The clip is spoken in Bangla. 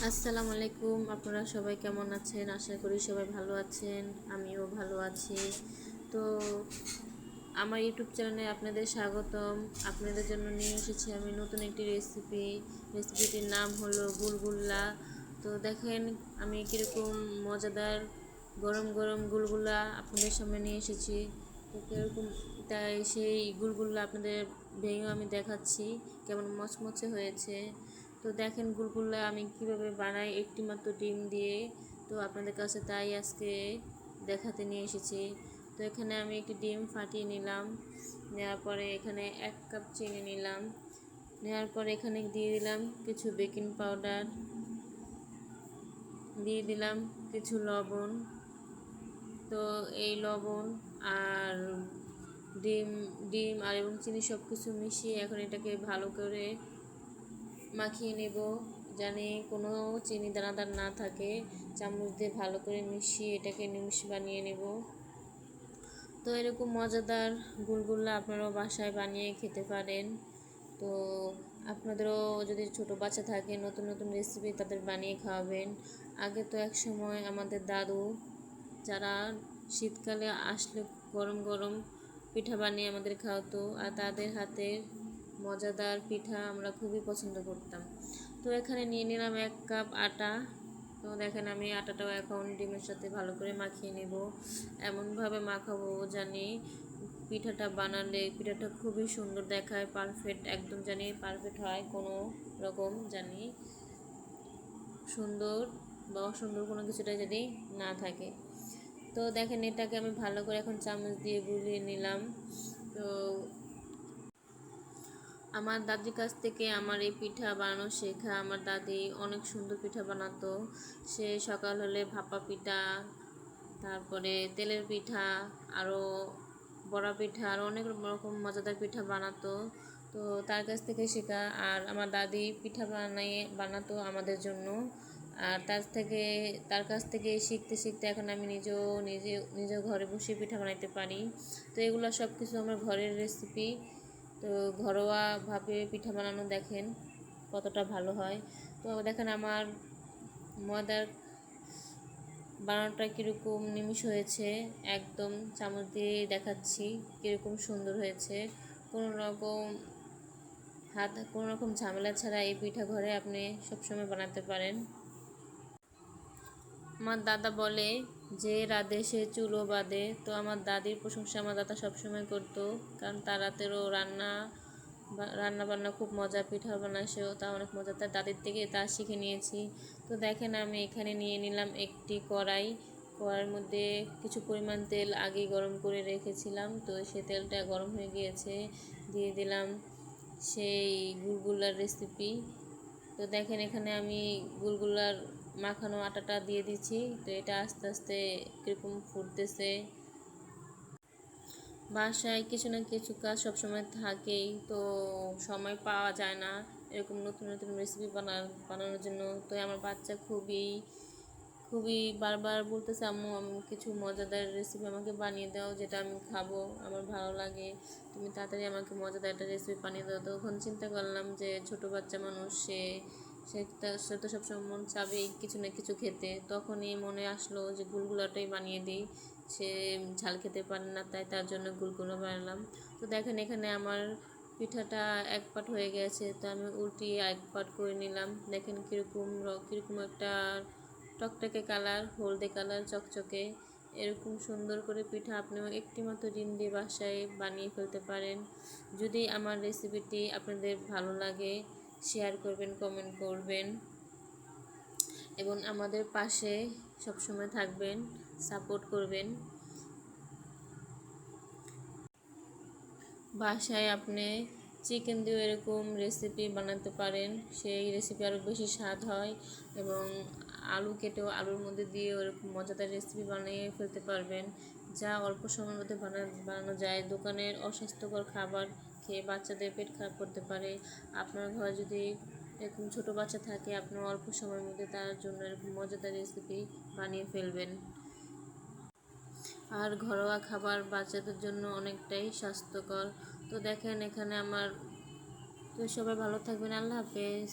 আসসালামু আলাইকুম। আপনারা সবাই কেমন আছেন? আশা করি সবাই ভালো আছেন। আমিও ভালো আছি। তো আমার ইউটিউব চ্যানেলে আপনাদের স্বাগতম। আপনাদের জন্য নিয়ে এসেছি আমি নতুন একটি রেসিপিটির নাম হলো গুলগুল্লা। তো দেখেন আমি কীরকম মজাদার গরম গরম গুলগুলা আপনাদের সামনে নিয়ে এসেছি। তো কীরকম তাই সেই গুলগুল্লা আপনাদের ভেঙেও আমি দেখাচ্ছি কেমন মচমচে হয়েছে। তো দেখেন গুলগুল্লা আমি কিভাবে বানাই একটি মাত্র ডিম দিয়ে। তো আপনাদের কাছে তাই আজকে দেখাতে নিয়ে এসেছি। তো এখানে আমি একটি ডিম ফাটিয়ে নিলাম। নেওয়ার পরে এখানে 1 কাপ চিনি নিলাম। নেওয়ার পরে এখানে দিয়ে দিলাম কিছু বেকিং পাউডার, দিয়ে দিলাম কিছু লবণ। তো এই লবণ আর ডিম ডিম আর এবং চিনি সব কিছু মিশিয়ে এখন এটাকে ভালো করে মাখিয়ে নেব, জানি কোনো চিনি দানাদার না থাকে। চামচ দিয়ে ভালো করে মিশিয়ে এটাকে নিমিশ বানিয়ে নেব। তো এরকম মজাদার গুলগুল্লা আপনারাও বাসায় বানিয়ে খেতে পারেন। তো আপনাদেরও যদি ছোট বাচ্চা থাকে নতুন নতুন রেসিপি তাদের বানিয়ে খাওয়াবেন। আগে তো এক সময় আমাদের দাদু যারা শীতকালে আসলে গরম গরম পিঠা বানিয়ে আমাদের খাওয়াতো, আর তাদের হাতের মজাদার পিঠা আমরা খুবই পছন্দ করতাম। তো এখানে নিয়ে নিলাম 1 কাপ আটা। তো দেখেন আমি আটাটাও এখন ডিমের সাথে ভালো করে মাখিয়ে নেব। এমনভাবে মাখাবো জানি পিঠাটা বানালে পিঠাটা খুবই সুন্দর দেখায়, পারফেক্ট একদম জানি পারফেক্ট হয়, কোনো রকম জানি সুন্দর বা অসুন্দর কোনো কিছুটা যদি না থাকে। তো দেখেন এটাকে আমি ভালো করে এখন চামচ দিয়ে গুলিয়ে নিলাম। তো আমার দাদির কাছ থেকে আমার এই পিঠা বানানো শেখা। আমার দাদি অনেক সুন্দর পিঠা বানাতো। সে সকাল হলে ভাপা পিঠা, তারপরে তেলের পিঠা, আরও বড়া পিঠা, আরও অনেক রকম মজাদার পিঠা বানাতো। তো তার কাছ থেকে শেখা। আর আমার দাদি পিঠা বানাতো আমাদের জন্য। আর তার কাছ থেকে শিখতে শিখতে এখন আমি নিজেও ঘরে বসে পিঠা বানাইতে পারি। তো এগুলো সব কিছু আমার ঘরের রেসিপি। তো ঘরোয়াভাবে পিঠা বানানো দেখেন কতটা ভালো হয়। তো দেখেন আমার ময়দার বানানোটা কীরকম নিমিষ হয়েছে, একদম চামচ দিয়ে দেখাচ্ছি কীরকম সুন্দর হয়েছে। কোনো রকম ঝামেলা ছাড়া এই পিঠা ঘরে আপনি সবসময় বানাতে পারেন। আমার দাদা বলে যে রাঁধে সে চুলো বাঁধে। তো আমার দাদির প্রশংসা আমার দাদা সবসময় করতো, কারণ তার রাতেরও রান্না বান্না খুব মজা, পিঠা বানায় সেও তা অনেক মজা, তার দাদির থেকে তা শিখে নিয়েছি। তো দেখেন আমি এখানে নিয়ে নিলাম একটি কড়াইয়ের মধ্যে কিছু পরিমাণ তেল আগেই গরম করে রেখেছিলাম। তো সে তেলটা গরম হয়ে গিয়েছে, দিয়ে দিলাম সেই গুলগুলার রেসিপি। তো দেখেন এখানে আমি গুলগুলার মাখানো আটাটা দিয়ে দিচ্ছি। তো এটা আস্তে আস্তে কীরকম ফুটতেছে। বাসায় কিছু না কিছু কাজ সবসময় থাকেই, তো সময় পাওয়া যায় না এরকম নতুন নতুন রেসিপি বানানোর জন্য। তো আমার বাচ্চা খুবই খুবই বারবার বলতেছে, আম্মু কিছু মজাদার রেসিপি আমাকে বানিয়ে দাও যেটা আমি খাবো, আমার ভালো লাগে, তুমি তাড়াতাড়ি আমাকে মজাদার একটা রেসিপি বানিয়ে দাও। তখন চিন্তা করলাম যে ছোটো বাচ্চা মানুষ, সে তো সবসময় মন চাবেই কিছু না কিছু খেতে। তখনই মনে আসলো যে গুলগুলাটাই বানিয়ে দিই, সে ঝাল খেতে পারে না, তাই তার জন্য গুলগুলা বানালাম। তো দেখেন এখানে আমার পিঠাটা 1 পাট হয়ে গেছে, তো আমি উল্টিয়ে 1 পাট করে নিলাম। দেখেন কীরকম একটা টকটকে কালার, হলদে কালার, চকচকে। এরকম সুন্দর করে পিঠা আপনিও একটি মাত্র ডিম দিয়ে বাসায় বানিয়ে ফেলতে পারেন। যদি আমার রেসিপিটি আপনাদের ভালো লাগে শেয়ার করবেন, কমেন্ট করবেন এবং আমাদের পাশে সবসময় থাকবেন, সাপোর্ট করবেন। বাসায় আপনি চিকেন দিয়েও এরকম রেসিপি বানাতে পারেন, সেই রেসিপি আরও বেশি স্বাদ হয়। এবং আলু কেটেও আলুর মধ্যে দিয়ে এরকম মজাদার রেসিপি বানিয়ে ফেলতে পারবেন, যা অল্প সময়ের মধ্যে বানানো যায়। দোকানের অস্বাস্থ্যকর খাবার খেয়ে বাচ্চাদের পেট খারাপ করতে পারে। আপনার ঘরে যদি এরকম ছোটো বাচ্চা থাকে, আপনার অল্প সময়ের মধ্যে তার জন্য এরকম মজাদার রেসিপি বানিয়ে ফেলবেন। আর ঘরোয়া খাবার বাচ্চাদের জন্য অনেকটাই স্বাস্থ্যকর। তো দেখেন এখানে আমার, তো সবাই ভালো থাকবেন, আল্লাহ হাফেজ।